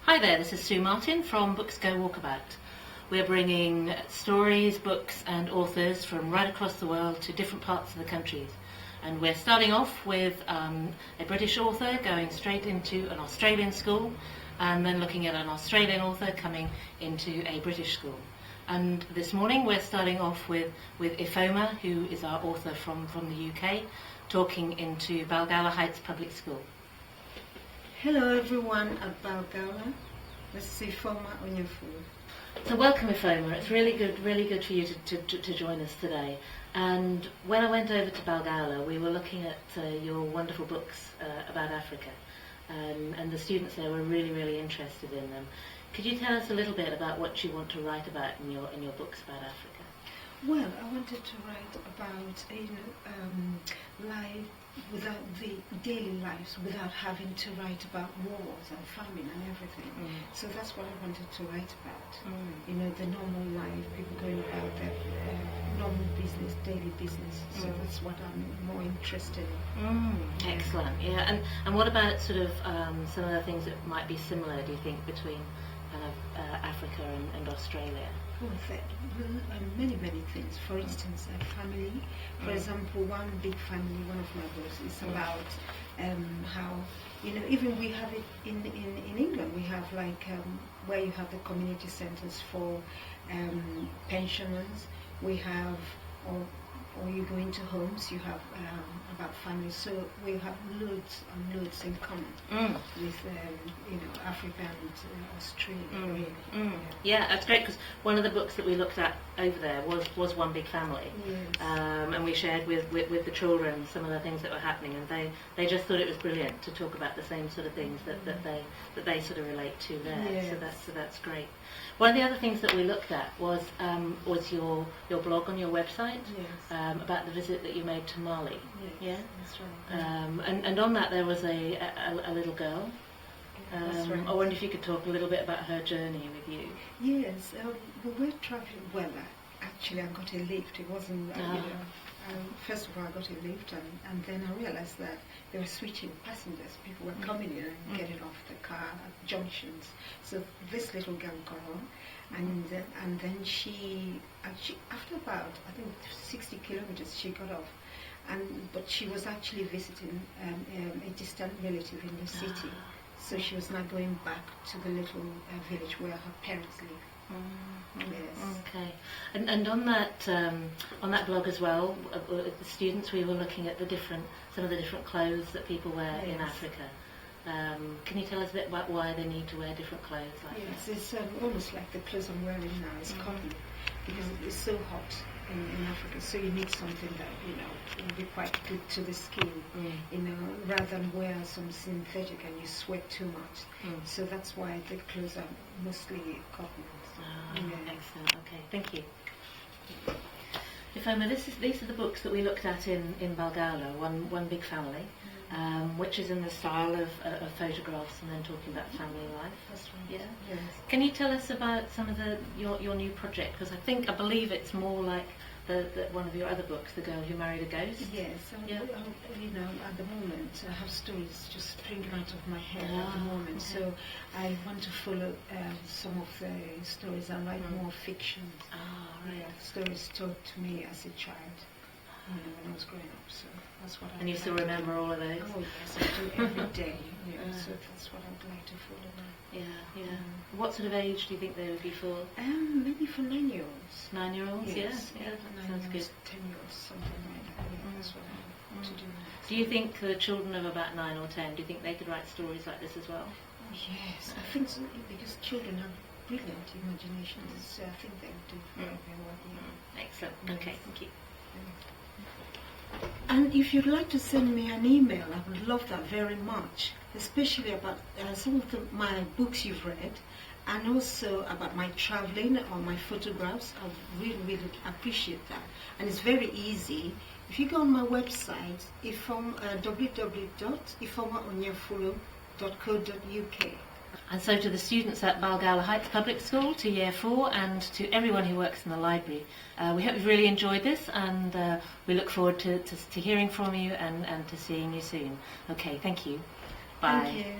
Hi there, this is Sue Martin from BooksgoWalkabout. We're bringing stories, books and authors from right across the world to different parts of the countries. And we're starting off with a British author going straight into an Australian school, and then looking at an Australian author coming into a British school. And this morning we're starting off with Ifeoma, who is our author from the UK, talking into Balgowlah Heights Public School. Hello everyone at Balgowlah. This is Ifeoma Onyefulu. So welcome, Ifeoma. It's really good for you to join us today. And when I went over to Balgowlah, we were looking at your wonderful books about Africa, and the students there were really interested in them. Could you tell us a little bit about what you want to write about in your books about Africa? Well, I wanted to write about life without the daily lives, without having to write about wars and famine and everything. So that's what I wanted to write about. You know, the normal life, people going about their normal business, daily business. So that's what I'm more interested in. Excellent. Yeah. And what about sort of some of the things that might be similar, do you think, between kind of Africa and Australia? Many things. For instance, family. For example, one big family, one of my books is about how, you know, even we have it in England, we have like where you have the community centres for pensioners. We have, or you go into homes, you have about families. So we have loads and loads in common with Africa and Australia. Yeah, that's great, because one of the books that we looked at over there was One Big Family. Yes. And we shared with the children some of the things that were happening, and they just thought it was brilliant to talk about the same sort of things that they sort of relate to there. Yes. So that's great. One of the other things that we looked at was your blog on your website. Yes. About the visit that you made to Mali. Yes, Yeah, that's right. and on that there was a little girl. That's right. I wonder if you could talk a little bit about her journey with you. Yes, we were traveling. Well, actually, I got a lift. It wasn't. First of all, I got a lift, and then I realized that they were switching passengers. People were coming in and getting off the car at junctions. So this little girl got on. And then she after about, I think, 60 kilometers, she got off, but she was actually visiting a distant relative in the city, so she was not going back to the little village where her parents live. Yes. Okay. And on that blog as well, the students, we were looking at some of the different clothes that people wear in Africa. Can you tell us a bit about why they need to wear different clothes like that? Yes, it's almost like the clothes I'm wearing now is cotton, because it's so hot in Africa, so you need something that, you know, will be quite good to the skin, you know, rather than wear some synthetic and you sweat too much. So that's why the clothes are mostly cotton. Excellent. Okay, thank you. Ifeoma, these are the books that we looked at in Balgowlah, One Big Family, which is in the style of photographs and then talking about family life. That's right. Yeah. Yes. Can you tell us about some of your new project? Because I believe it's more like the one of your other books, The Girl Who Married a Ghost. Yes. You know, at the moment I have stories just springing out of my head at the moment. Okay. So I want to follow some of the stories and write more fiction. Right. Stories told to me as a child, when I was growing up. So that's what. And you still remember all of those? Oh yes, I do every day. So that's what I'd like to follow. Yeah. What sort of age do you think they would be for? Maybe for 9-year-olds. 9-year-olds? Yes. Yeah. Sounds good. 10-year-olds, something like that. That's what I want to do. Do you think the children of about 9 or 10, do you think they could write stories like this as well? Oh, yes, I think so, because children have brilliant imaginations, so I think they would do very well. Excellent. Okay, thank you. And if you'd like to send me an email, I would love that very much, especially about some of my books you've read, and also about my traveling or my photographs. I really appreciate that. And it's very easy. If you go on my website, www.ifeomaonyefulu.co.uk. And so to the students at Balgowlah Heights Public School, to Year 4, and to everyone who works in the library, we hope you've really enjoyed this, and we look forward to hearing from you and to seeing you soon. Okay, thank you. Bye. Thank you.